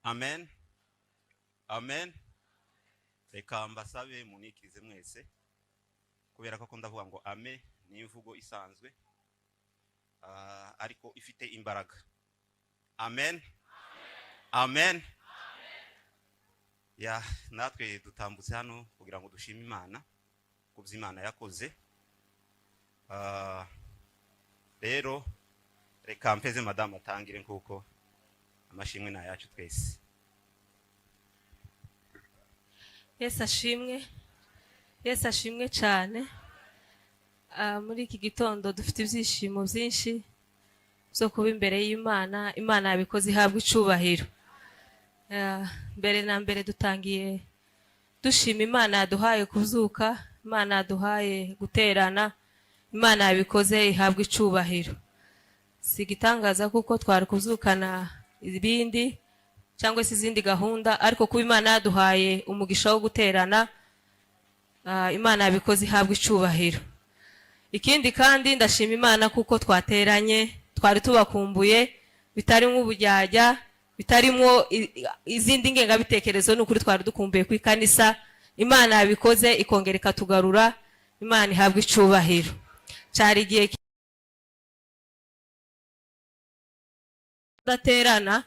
Amen. Amen. Reka mbasabe munikirize mwese kubera ko ndavuga ngo ame ni imvugo isanzwe ariko ifite imbaraga. Amen. Amen. Ya natwe dutambutse hano kugira ngo dushime Imana kubyo Imana yakoze. Rero reka mpeze madame atangire nkuko amashimwe na yacu twese. Yesu ashimwe cyane. Muri iki gitondo dufite ibyishimo byinshi byo kuba imbere y'Imana. Imana yabikoze ihabwa icubahiro. Mbere na mbere dutangiye dushima Imana yaduhaye kuzuka, Imana yaduhaye guterana, Imana yabikoze ihabwa icubahiro. Sigitangaza kuko twari kuzukana ibindi cyangwa se izindi gahunda, ariko kuba Imana yaduhaye umugisha wo guterana, Imana yabikoze ihabwa icubahiro. Ikindi kandi ndashima Imana kuko twateranye, twari tubakumbuye, bitarimo ubujyajya, bitarimo izindi ngengabitekerezo, n'ukuri twari dukumbuye ku ikanisa. Imana yabikoze ikongera ikatugarura, Imana ihabwa icubahiro. Cyari igihe daterana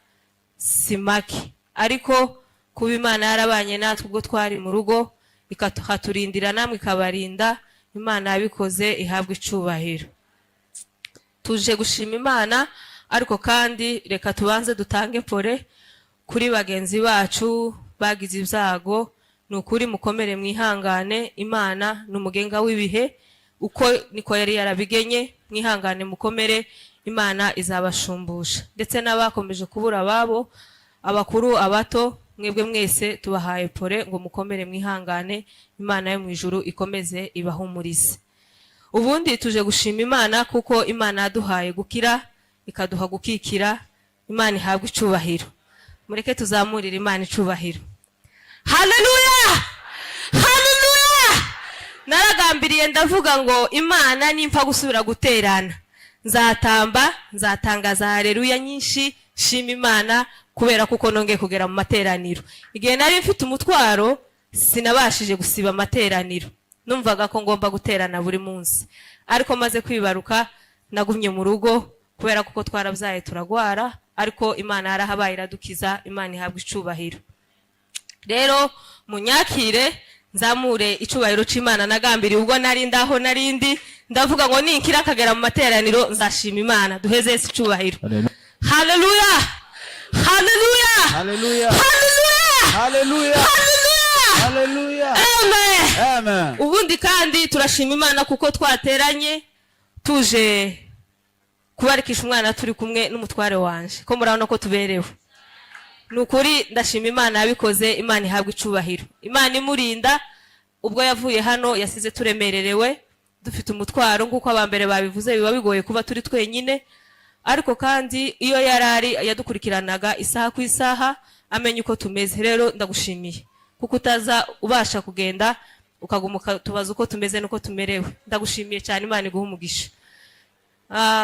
simaki, ariko kuba Imana yarabanye natwe ubwo twari mu rugo ikaturindira, namwe ikabarinda, Imana yabikoze ihabwa icubahiro. Tuje gushima Imana, ariko kandi reka tubanze dutange pore kuri bagenzi bacu bagize ibyago. Nukuri mukomere mwihangane, Imana n'umugenga w'ibihe, uko niko yari yarabigenye. Mwihangane mukomere, Imana izabashumbusha. Ndetse n'abakomeje kubura ababo, abakuru abato, mwebwe mwese tubahaye pore ngo mukomere mwihangane, Imana yo mu ijuru ikomeze ibahumurize. Ubundi tuje gushima Imana kuko Imana yaduhaye gukira, ikaduha gukikira. Imana ihabwa icubahiro. Mureke tuzamurire Imana icubahiro. Haleluya! Haleluya! Naragambiriye ndavuga ngo Imana nimpa gusubira guterana, nzatangaza haleluya nyinshi, shima Imana kubera kuko nongeye kugera mu materaniro. Igihe nari mfite umutwaro sinabashije gusiba amateraniro, numvaga ko ngomba guterana buri munsi, ariko maze kwibaruka nagumye mu rugo kubera kuko twarabyaye turagwara, ariko Imana yarahabaye iradukiza. Imana ihabwa icubahiro. Rero munyakire nzamure icubahiro c'Imana nagambiriye ubwo nari ndaho narindi ndavuga ngo ninkira akagera mu materaniro nzashima Imana. Duheze Yesu icubahiro. Haleluya! Haleluya! Haleluya! Haleluya! Haleluya! Haleluya! Amen! Amen! Ubundi kandi turashima Imana kuko twateranye tuje kubarikisha umwana turi kumwe n'umutware wanje, ko murabona ko tuberewe. Nukuri ndashima Imana yabikoze, Imana ihabwa icubahiro. Imana imurinda, ubwo yavuye hano yasize turemererewe dufite umutwaro nk'uko abambere babivuze, biba bigoye kuba turi twenyine, ariko kandi iyo yarari yadukurikiranaga isaha ku isaha amenye uko tumeze. Rero ndagushimiye kuko utaza ubasha kugenda ukagumuka tubaza uko tumeze nuko tumerewe. Ndagushimiye cyane, Imana iguha umugisha.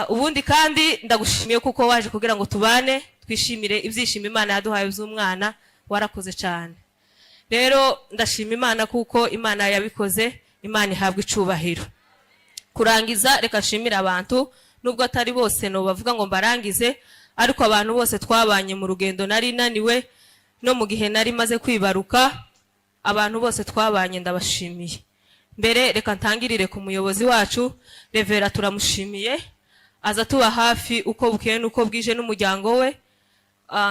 Ubundi kandi ndagushimiye kuko waje kugira ngo tubane twishimire ibyishimo Imana yaduhaye by'umwana. Warakoze cyane. Rero ndashima Imana kuko Imana yabikoze, Imana ihabwa icubahiro. Kurangiza reka nshimire abantu, nubwo atari bose no bavuga ngo mbarangize, ariko abantu bose twabanye mu rugendo nari naniwe no mu gihe nari maze kwibaruka, abantu bose twabanye ndabashimiye. Mbere reka ntangirire ku muyobozi wacu Revera, turamushimiye, aza tuba hafi uko bukeye nuko bwije n'umuryango we.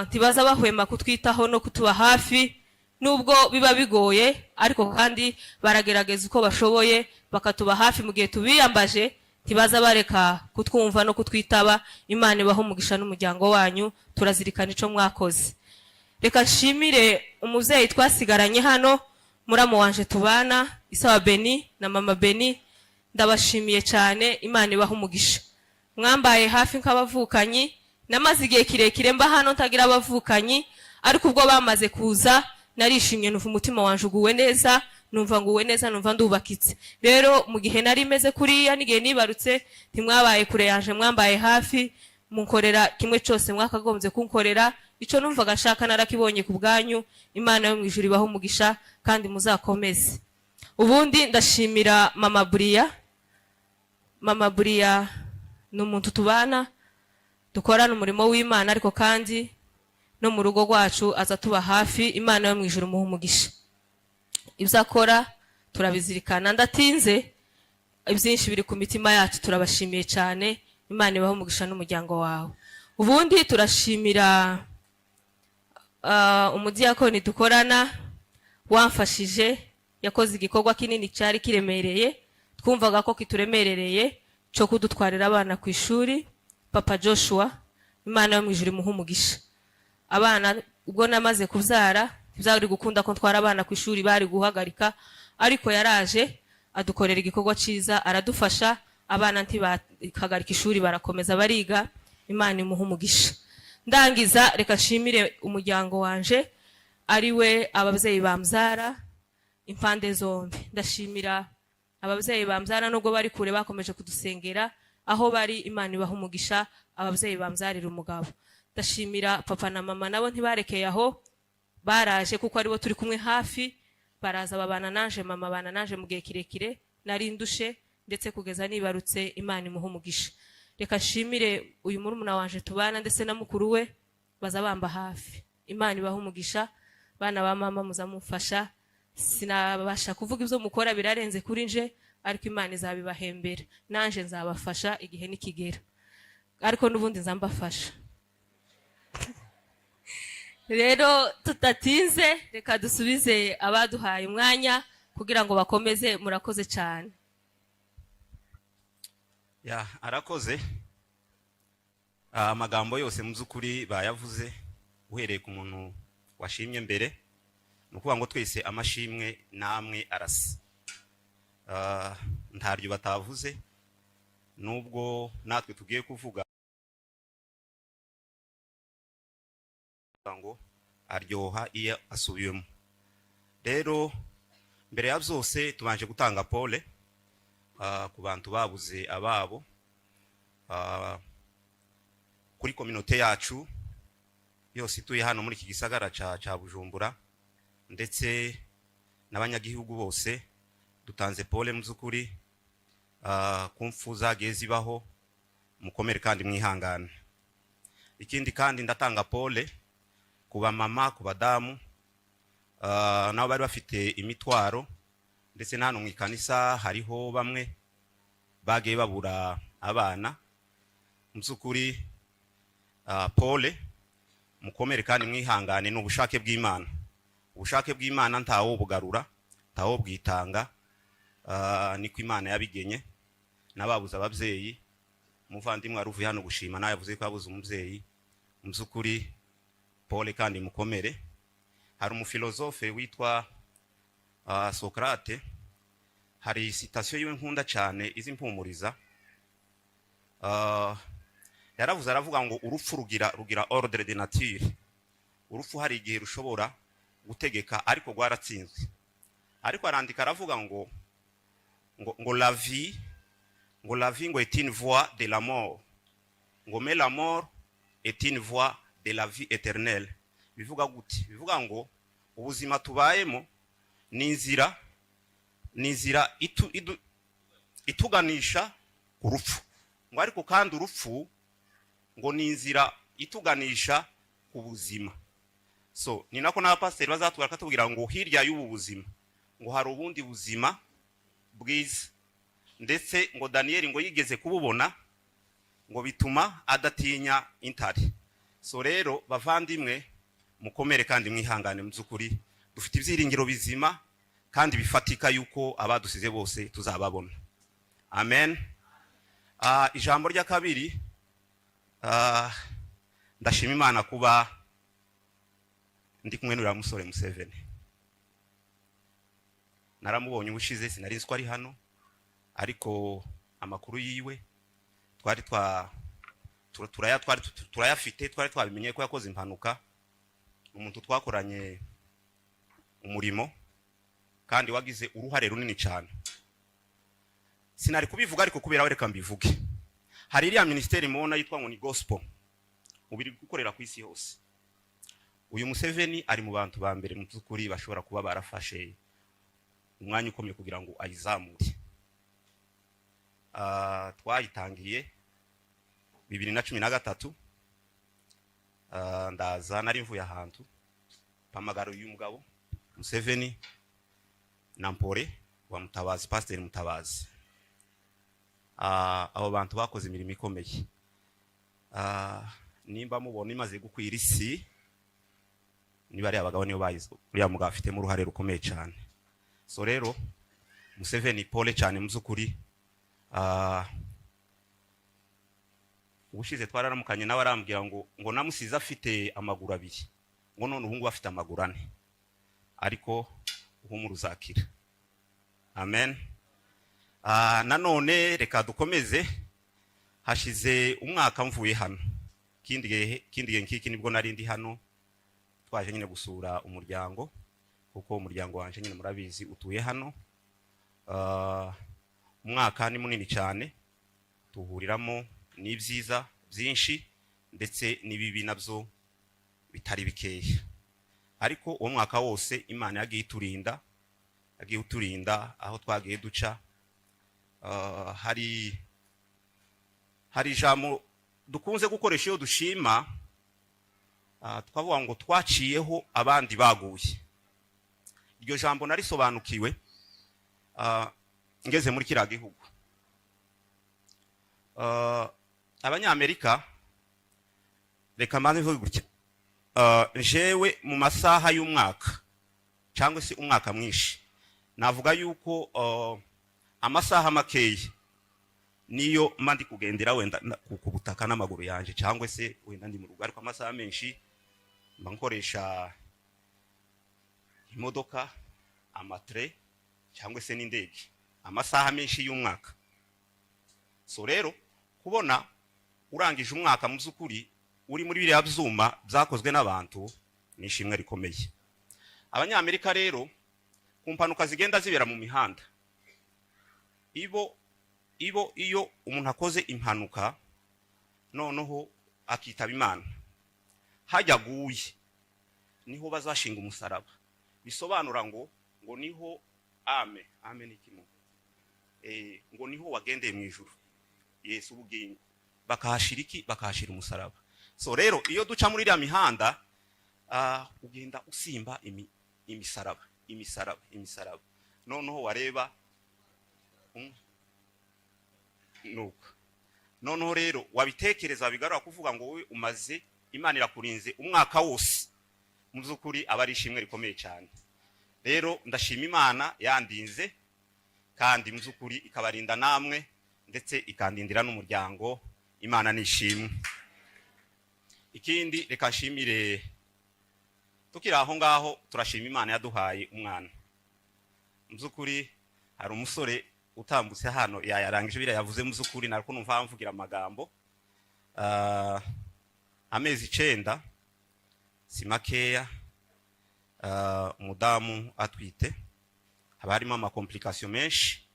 Ntibaza bahwema kutwitaho no kutuba hafi, nubwo biba bigoye, ariko kandi baragerageza uko bashoboye bakatuba hafi mu gihe tubiyambaje. Ntibaza bareka kutwumva no kutwitaba. Imana ibaho umugisha n'umuryango wanyu, turazirikana ico mwakoze. Reka nshimire umuvyeyi twasigaranye hano, muramu wanje tubana, Isawa Beni na mama Beni, ndabashimiye cyane. Imana ibaho umugisha. Mwambaye hafi nk'abavukanyi, namaze igihe kirekire mba hano ntagira abavukanyi, ariko ubwo bamaze kuza narishimye, numva umutima wanje uguwe neza, numva nguwe neza, numva ndubakitse. Rero mu gihe nari meze kuriya n'igihe nibarutse, ntimwabaye kure yanje, mwambaye hafi, munkorera kimwe cyose mwakagombye kunkorera. ico numvaga nshaka narakibonye ku bwanyu. Imana yo mwijuru ibaho umugisha kandi muzakomeze. Ubundi ndashimira Mama Buriya. Mama Buriya ni umuntu tubana dukorana umurimo w'Imana, ariko kandi no mu rugo rwacu aza tuba hafi. Imana yo mwijuru muhe umugisha. Ibyo akora turabizirikana. Ndatinze, ibyinshi biri ku mitima yacu, turabashimiye cyane. Imana ibaho umugisha n'umuryango wawe. Ubundi turashimira umudiyakoni dukorana wamfashije, yakoze igikorwa kinini cyari kiremereye, twumvaga ko kituremerereye, cyo kudutwarira abana ku ishuri. Papa Joshua, Imana yo mwijuru imuhe umugisha. Abana ubwo namaze kubyara byari gukunda ko ntwara abana ku ishuri, bari guhagarika, ariko yaraje adukorera igikorwa cyiza, aradufasha. Abana ntibahagarika ishuri, barakomeza bariga. Imana imuhe umugisha. Ndangiza reka nshimire umuryango wanje, ari we ababyeyi bamzara impande zombi. Ndashimira ababyeyi bamzara nubwo bari kure, bakomeje kudusengera aho bari. Imana ibaha umugisha ababyeyi bamzarira umugabo. Ndashimira papa na mama, nabo ntibarekeye aho, baraje kuko aribo turi kumwe hafi. Baraza babana nanje, mama bana nanje mu gihe kirekire, nari ndushe ndetse kugeza nibarutse. Imana imuhe umugisha. Reka nshimire uyu murumuna wanje tubana ndetse na mukuru we, baza bamba hafi. Imana ibaha umugisha. Bana ba mama muzamufasha, sinabasha kuvuga ibyo mukora, birarenze kuri nje, ariko Imana izabibahembera. Nanje nzabafasha igihe nikigera, ariko nubundi nzambafasha. Rero tutatinze, reka dusubize abaduhaye umwanya kugira ngo bakomeze. Murakoze cyane. Ya arakoze. Amagambo yose mu by'ukuri bayavuze, uhereye ku muntu washimye mbere, nukuvuga ngo twese amashimwe namwe arasa. Ntaryo batavuze, nubwo natwe tugiye kuvuga ngo aryoha iyo asubiyemo. Rero mbere ya byose tubanje gutanga pole ku bantu babuze ababo kuri community yacu yose ituye hano muri iki gisagara ca Bujumbura, ndetse n'abanyagihugu bose. Dutanze pole mu by'ukuri kumfu zagiye zibaho, mukomere kandi mwihangane. Ikindi kandi ndatanga pole ku bamama, ku badamu nabo bari bafite imitwaro, ndetse n'hano mu ikanisa hariho bamwe bagiye babura abana. Mu by'ukuri pole, mukomere kandi mwihangane. N'ubushake bw'Imana. Ubushake bw'Imana ntawo bugarura, ntawo bwitanga. Niko Imana yabigenye. Nababuze ababyeyi, umuvandimwe aruvuye hano gushima, nawe yavuze ko yabuze umubyeyi. Mu by'ukuri pole kandi mukomere. Hari umufilozofe witwa Socrate, hari citation yiwe nkunda cyane izi mpumuriza. Yaravuze, aravuga ngo urupfu rugira ordre de nature. Urupfu hari igihe rushobora gutegeka, ariko rwaratsinzwe. Ariko arandika aravuga ngo la vie ngo est une voie de la mort, ngo mais la mort est une voie de la vie éternelle. Bivuga gute? Bivuga ngo ubuzima tubayemo ni inzira ituganisha ku rupfu, ngo ariko kandi urupfu ngo ni inzira ituganisha ku buzima. So ni nako n'abapasiteri bazatubwira katubwira ngo hirya y'ubu buzima ngo hari ubundi buzima bwiza, ndetse ngo Daniel ngo yigeze kububona, ngo bituma adatinya intare. So rero bavandimwe, mukomere kandi mwihangane. Mu by'ukuri dufite ibyiringiro bizima kandi bifatika yuko abadusize bose tuzababona. Amen. Ijambo rya kabiri, ndashima Imana kuba ndi kumwe n'uriya musore Museveni. Naramubonye ubushize, sinari nzi ko ari hano, ariko amakuru yiwe turayafite, twari twabimenye ko yakoze impanuka. Umuntu twakoranye umurimo kandi wagize uruhare runini cyane. Sinari kubivuga, ariko kubera reka mbivuge. Hari iriya ministeri mubona yitwa ngo ni gospel, ubiri gukorera ku isi hose. uyu Museveni ari mu bantu ba mbere mu by'ukuri bashobora kuba barafashe umwanya ukomeye kugira ngo ayizamure. Twayitangiye 2013, ndaza nari mvuye ahantu pamagaro y'umugabo Museveni na Mpore wa Mutabazi, Pastor Mutabazi. Abo bantu bakoze imirimo ikomeye. Nimba mubona imaze gukwira isi, niba ari abagabo niyo bayizo, uriya mugabo afite mu ruhare rukomeye cyane. So rero Museveni pole cyane mu by'ukuri. Ubushize twararamukanye nawe arambwira ngo namusize afite amaguru abiri, ngo none ubu ngubu afite amaguru ane, ariko uhumura uzakira. Amen. Nanone reka dukomeze. Hashize umwaka mvuye hano, kindi gihe nkiki nibwo nari ndi hano, twaje nyine gusura umuryango, kuko umuryango wanje nyine murabizi utuye hano. Umwaka ni munini cyane, tuhuriramo n'ibyiza byinshi ndetse n'ibibi nabyo bitari bikeya, ariko uwo mwaka wose Imana yagiye uturinda aho twagiye duca. Hari ijambo dukunze gukoresha iyo dushima, twavuga ngo twaciyeho abandi baguye. Iryo jambo narisobanukiwe ngeze muri kiriya gihugu. Abanyamerika, reka mbanze mvuge gutya, jewe mu masaha y'umwaka cyangwa se umwaka mwinshi, navuga yuko amasaha makeya niyo mandi kugendera wenda ku butaka n'amaguru yanje, cyangwa se wenda ndi mu rugo, ariko amasaha menshi mba nkoresha imodoka, amatre cyangwa se n'indege, amasaha menshi y'umwaka. So rero kubona urangije umwaka mu by'ukuri uri muri biriya byuma byakozwe n'abantu, ni ishimwe rikomeye. Abanyamerika rero ku mpanuka zigenda zibera mu mihanda, iyo umuntu akoze impanuka noneho akitaba Imana, hajya guye niho bazashinga umusaraba. Bisobanura ngo niho amen ikimo, ngo niho wagendeye mu ijuru Yesu ubugingo, bakahashira iki? Bakahashira umusaraba. So rero iyo duca muri iriya mihanda, ugenda usimba imisaraba, noneho wareba nuko noneho rero wabitekereza, bigarura kuvuga ngo wowe umaze, Imana irakurinze umwaka wose, mu by'ukuri aba ari ishimwe rikomeye cyane. Rero ndashima Imana yandinze, kandi mu by'ukuri ikabarinda namwe ndetse ikandindira n'umuryango. Imana nishimwe. Ikindi reka nshimire, tukiri aho ngaho turashima Imana yaduhaye umwana. Mu by'ukuri hari umusore utambutse hano yarangije biriya yavuze, mu by'ukuri nariko numva mvugira amagambo. Amezi 9 si makeya, umudamu atwite, haba harimo amakomplikasiyo menshi,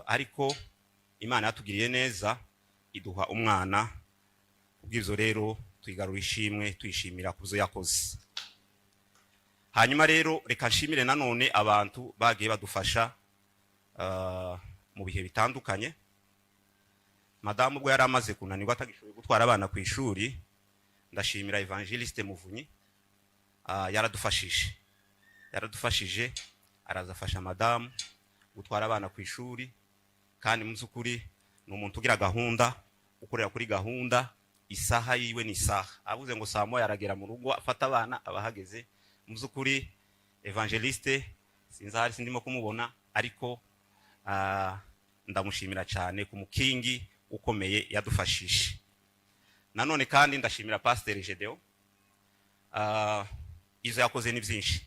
ariko Imana yatugiriye neza iduha umwana. Ubwizo rero twigarura ishimwe, tuyishimira kuzo yakoze. Hanyuma rero reka nshimire nanone abantu bagiye badufasha mu bihe bitandukanye. Madamu ubwo yari amaze kunanirwa atagishoboye gutwara abana ku ishuri, ndashimira Evangeliste Muvunyi, yaradufashije arazafasha madamu gutwara abana ku ishuri. Kandi mu by'ukuri ni umuntu ugira gahunda, ukorera kuri gahunda, isaha yiwe ni isaha. Avuze ngo saa moya aragera mu rugo afata abana abahageze. Mu by'ukuri Evangeliste sinzahari sindimo kumubona, ariko ndamushimira cyane ku mukingi ukomeye yadufashije. Nanone kandi ndashimira Pastor Gedeo, izo yakoze ni byinshi,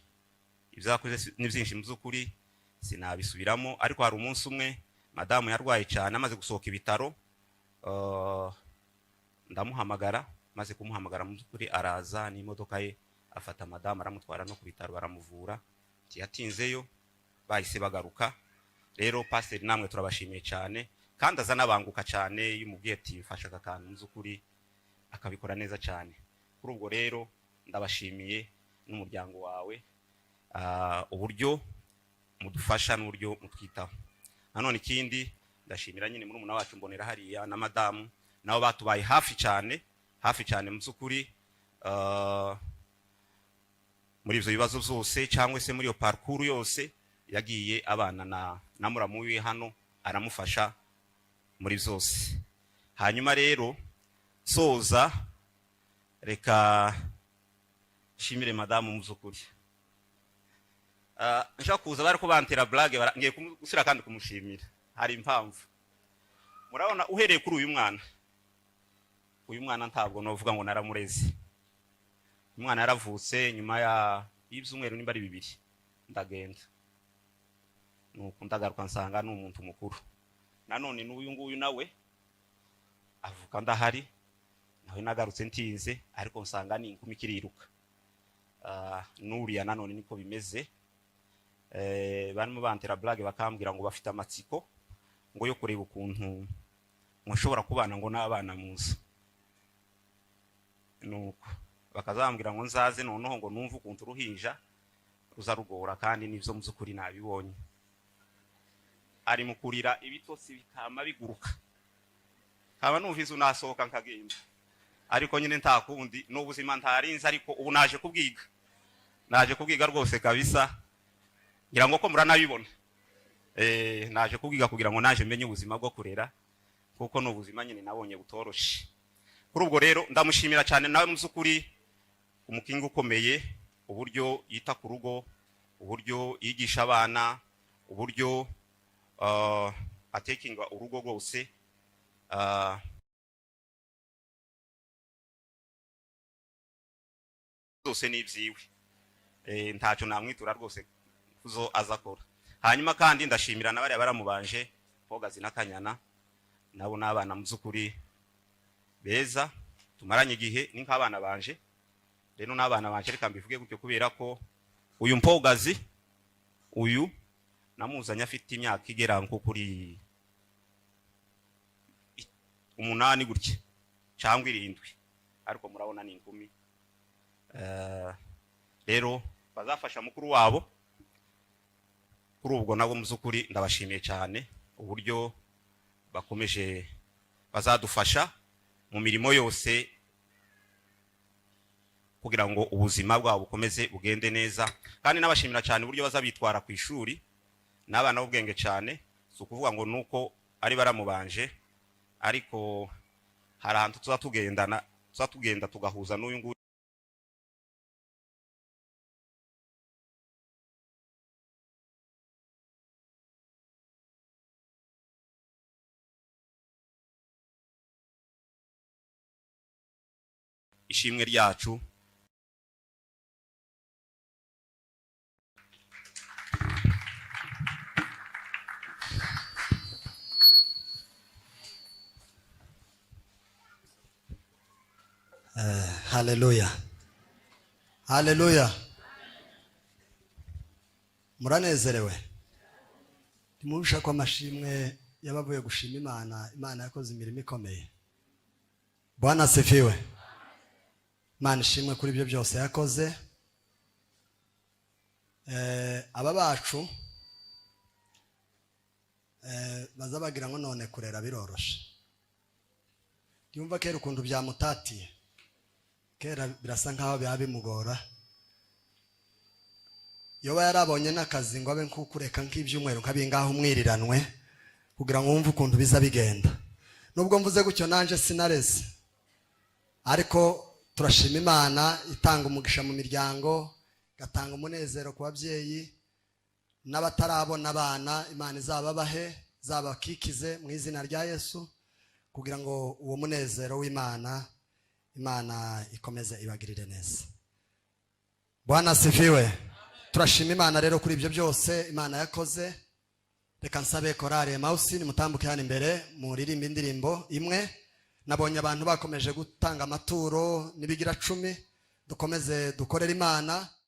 mu by'ukuri sinabisubiramo. Ariko hari umunsi umwe madamu yarwaye cyane, amaze gusohoka ibitaro, ndamuhamagara, maze kumuhamagara mu by'ukuri araza n'imodoka ye, afata madamu aramutwara no ku bitaro baramuvura. Yatinzeyo bahise bagaruka. Rero Pastor namwe turabashimiye cyane, kandi azana banguka cyane, yumubwiye ati mfasha akantu mu by'ukuri akabikora neza cyane. Kuri ubwo rero ndabashimiye n'umuryango wawe uburyo mudufasha n'uburyo mutwitaho. Nanone ikindi ndashimira nyine muri umuna wacu Mbonera hariya na madamu nabo batubaye hafi cyane mu byukuri muri ivyo bibazo byose cyangwa se muri yo parcours yose yagiye abana na muramu wiwe hano aramufasha muri byose. Hanyuma rero soza reka shimire madamu mu byukuri nshaka kuza bari ko bantera blague ngiye gusira kandi kumushimira. Hari impamvu murabona uhereye kuri uyu mwana ntabwo novuga ngo naramureze. Umwana yaravutse nyuma y'ibyumweru nimba ari 2 ndagenda nuko ndagaruka nsanga n'umuntu mukuru. Nanone n'uyu nguyu nawe avuka ndahari nawe nagarutse ntinze ariko nsanga ni inkumi kiriruka. Nuriya nanone niko bimeze. Barimo bantera blague bakambwira ngo bafite amatsiko ngo yo kureba ukuntu mushobora kubana ngo n'abana muzi. Nuko bakazambwira ngo nzaze noneho ngo numva ukuntu ruhinja ruzarugora kandi nivyo muzukuri nabibonye. Ari mukurira ibitotsi bitama biguruka. Haba numvize unasohoka nkagenda. Ariko nyine ntakundi n'ubuzima ntarinze ariko ubu naje kubwiga rwose kabisa. Ngira ngo ko muranabibona. Naje kubwiga kugira ngo naje menye ubuzima bwo kurera kuko n'ubuzima nyine nabonye butoroshe. Kuri ubwo rero ndamushimira cyane nawe muzukuri umukingo ukomeye uburyo yita ku rugo, uburyo yigisha abana, uburyo atekinga urugo rwose zose n'ibyiwe. Ntacyo namwitura rwose kuzo azakora. Hanyuma kandi ndashimira nabari baramubanje Pogazi na Kanyana nabo n'abana muzukuri beza tumaranye igihe ni nk'abana banje. Rero n'abana banje reka mbivuge gutyo kubera ko uyu Pogazi uyu namuzanya afite imyaka igera nko kuri 8 gutya cyangwa 7 ariko murabona ni inkumi. Rero bazafasha mukuru wabo. Kuri ubwo nabo muzukuri ndabashimiye cyane uburyo bakomeje bazadufasha mu mirimo yose kugira ngo ubuzima bwabo bukomeze bugende neza. Kandi nabashimira cyane uburyo bazabitwara ku ishuri n'abana b'ubwenge cyane. So kuvuga ngo nuko ari baramubanje ariko hari ahantu tuzatugenda tugahuza n'uyu nguyu. Ishimwe ryacu haleluya haleluya. Muranezerewe nimurusha kwa mashimwe yabavuye gushima Imana yakoze imirimo ikomeye. Bwana asifiwe. Imana ishimwe kuri ibyo byose yakoze. Aba bacu bazabagira ngo none kurera biroroshe. Yumva kera ukuntu byamutatiye. Kera birasa nkaho bimugora. Yoba yarabonye n'akazi ngo abe nkukureka nk'ibyumweru nkabingaho umwiriranwe kugira ngo wumve ukuntu biza bigenda. Nubwo mvuze gutyo nanje sinareze. Ariko turashima Imana itanga umugisha mu miryango, gatanga umunezero ku babyeyi n'abatarabona abana. Imana izababahe zabakikize mu izina rya Yesu kugira ngo uwo munezero w'Imana ikomeze ibagirire neza. Bwana asifiwe. Turashima Imana rero kuri ibyo byose Imana yakoze. Reka nsabe korale Mausi nimutambuke hano imbere muririmba indirimbo imwe. Nabonye abantu bakomeje gutanga amaturo nibigira 10 dukomeze dukorera Imana.